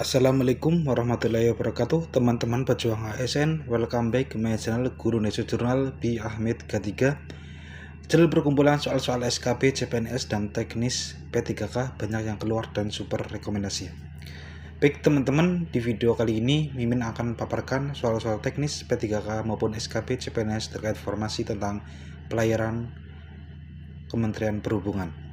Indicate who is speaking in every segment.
Speaker 1: Assalamualaikum warahmatullahi wabarakatuh, teman-teman pejuang ASN. Welcome back ke my channel Guru Nesu Jurnal B. Ahmed K3. Channel perkumpulan soal-soal SKB, CPNS, dan teknis P3K banyak yang keluar dan super rekomendasi. Baik teman-teman, di video kali ini Mimin akan paparkan soal-soal teknis P3K maupun SKB, CPNS terkait informasi tentang pelayaran Kementerian Perhubungan.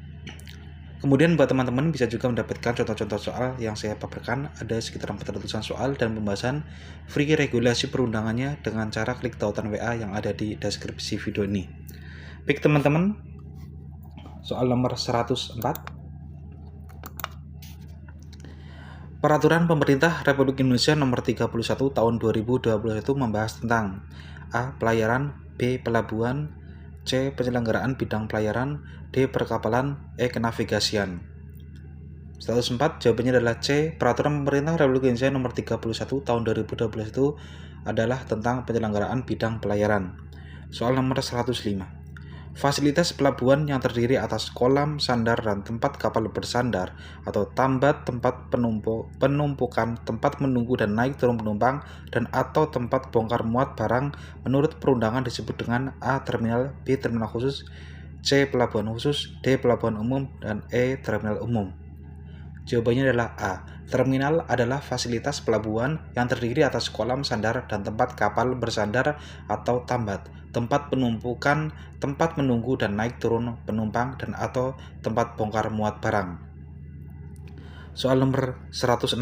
Speaker 1: Kemudian buat teman-teman bisa juga mendapatkan contoh-contoh soal yang saya paparkan. Ada sekitar 400-an soal dan pembahasan free regulasi perundangannya dengan cara klik tautan WA yang ada di deskripsi video ini. Baik teman-teman, soal nomor 104. Peraturan Pemerintah Republik Indonesia nomor 31 tahun 2021 membahas tentang A. Pelayaran, B. Pelabuhan, C. Penyelenggaraan bidang pelayaran, D. Perkapalan, E. Kenavigasian. 104 jawabannya adalah C. Peraturan Pemerintah Republik Indonesia nomor 31 tahun 2012 itu adalah tentang penyelenggaraan bidang pelayaran. Soal nomor 105. Fasilitas pelabuhan yang terdiri atas kolam, sandar, dan tempat kapal bersandar atau tambat, tempat penumpukan, tempat menunggu dan naik turun penumpang, dan atau tempat bongkar muat barang menurut perundangan disebut dengan A. Terminal, B. Terminal khusus, C. Pelabuhan khusus, D. Pelabuhan umum, dan E. Terminal umum. Jawabannya adalah A. Terminal adalah fasilitas pelabuhan yang terdiri atas kolam, sandar, dan tempat kapal bersandar atau tambat, tempat penumpukan, tempat menunggu dan naik turun penumpang, dan atau tempat bongkar muat barang. Soal nomor 106.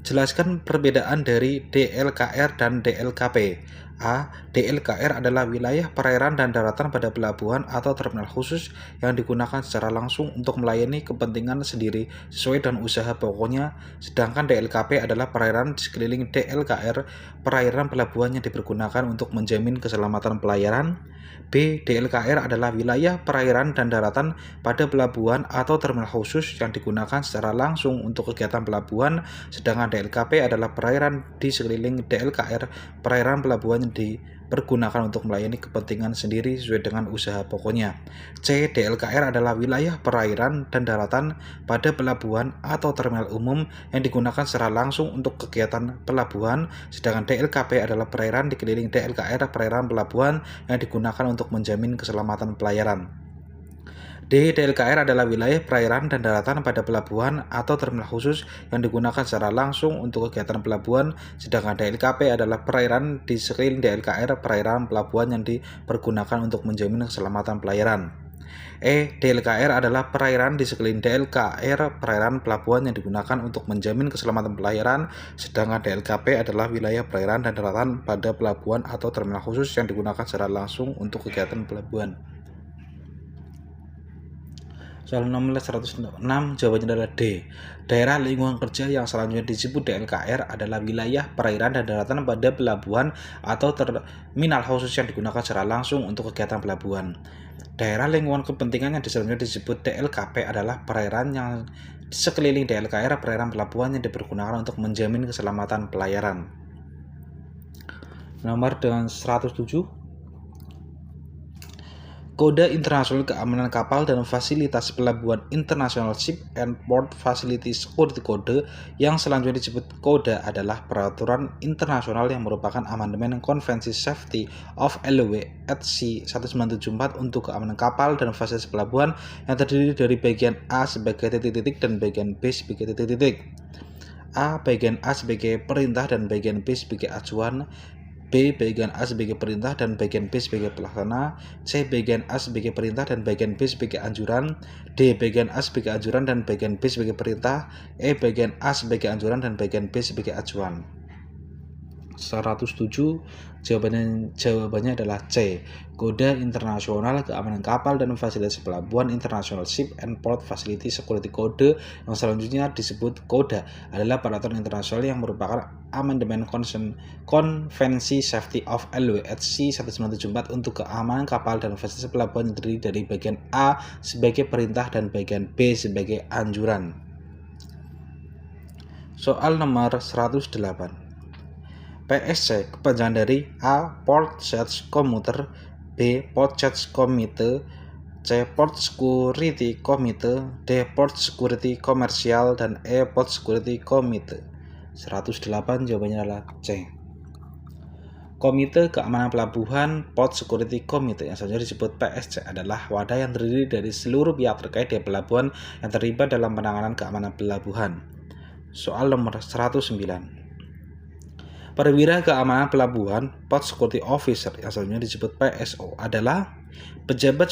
Speaker 1: Jelaskan perbedaan dari DLKR dan DLKP. A. DLKR adalah wilayah perairan dan daratan pada pelabuhan atau terminal khusus yang digunakan secara langsung untuk melayani kepentingan sendiri sesuai dengan usaha pokoknya, sedangkan DLKP adalah perairan di sekeliling DLKR, perairan pelabuhan yang dipergunakan untuk menjamin keselamatan pelayaran. B. DLKR adalah wilayah perairan dan daratan pada pelabuhan atau terminal khusus yang digunakan secara langsung untuk kegiatan pelabuhan, sedangkan DLKP adalah perairan di sekeliling DLKR, perairan pelabuhan yang dipergunakan untuk melayani kepentingan sendiri sesuai dengan usaha pokoknya. C. DLKR adalah wilayah perairan dan daratan pada pelabuhan atau terminal umum yang digunakan secara langsung untuk kegiatan pelabuhan, sedangkan DLKP adalah perairan dikeliling DLKR, perairan pelabuhan yang digunakan untuk menjamin keselamatan pelayaran. D. DLKR adalah wilayah perairan dan daratan pada pelabuhan atau terminal khusus yang digunakan secara langsung untuk kegiatan pelabuhan, sedangkan DLKP adalah perairan di sekeliling DLKR, perairan pelabuhan yang dipergunakan untuk menjamin keselamatan pelayaran. E. DLKR adalah perairan di sekeliling DLKR, perairan pelabuhan yang digunakan untuk menjamin keselamatan pelayaran, sedangkan DLKP adalah wilayah perairan dan daratan pada pelabuhan atau terminal khusus yang digunakan secara langsung untuk kegiatan pelabuhan. Soal nomor 106 jawabannya adalah D. Daerah lingkungan kerja yang selanjutnya disebut DLKR adalah wilayah perairan dan daratan pada pelabuhan atau terminal khusus yang digunakan secara langsung untuk kegiatan pelabuhan. Daerah lingkungan kepentingan yang selanjutnya disebut DLKP adalah perairan yang sekeliling DLKR, perairan pelabuhan yang dipergunakan untuk menjamin keselamatan pelayaran. Nomor dengan 107. Kode Internasional Keamanan Kapal dan Fasilitas Pelabuhan International Ship and Port Facility Security Code yang selanjutnya disebut Kode adalah peraturan internasional yang merupakan amandemen Konvensi Safety of Alloway at Sea 1974 untuk keamanan kapal dan fasilitas pelabuhan yang terdiri dari bagian A sebagai titik-titik dan bagian B sebagai titik-titik. A. Bagian A sebagai perintah dan bagian B sebagai acuan. B. Bagian A sebagai perintah dan bagian B sebagai pelaksana. C. Bagian A sebagai perintah dan bagian B sebagai anjuran. D. Bagian A sebagai anjuran dan bagian B sebagai perintah. E. Bagian A sebagai anjuran dan bagian B sebagai acuan. 107 jawabannya adalah C. Kode Internasional Keamanan Kapal dan Fasilitas Pelabuhan International Ship and Port Facility Security Code yang selanjutnya disebut Kode adalah peraturan internasional yang merupakan amandemen Konvensi Safety of Alloway at Sea 1974 untuk keamanan kapal dan fasilitas pelabuhan yang terdiri dari bagian A sebagai perintah dan bagian B sebagai anjuran. Soal nomor 108. PSC kepanjangan dari A. Port Sales Commuter, B. Port Sales Committee, C. Port Security Committee, D. Port Security Commercial, dan E. Port Security Committee. 108 jawabannya adalah C. Komite Keamanan Pelabuhan Port Security Committee yang selanjutnya disebut PSC adalah wadah yang terdiri dari seluruh pihak terkait di pelabuhan yang terlibat dalam penanganan keamanan pelabuhan. Soal nomor 109. Perwira Keamanan Pelabuhan Port Security Officer yang selanjutnya disebut PSO adalah pejabat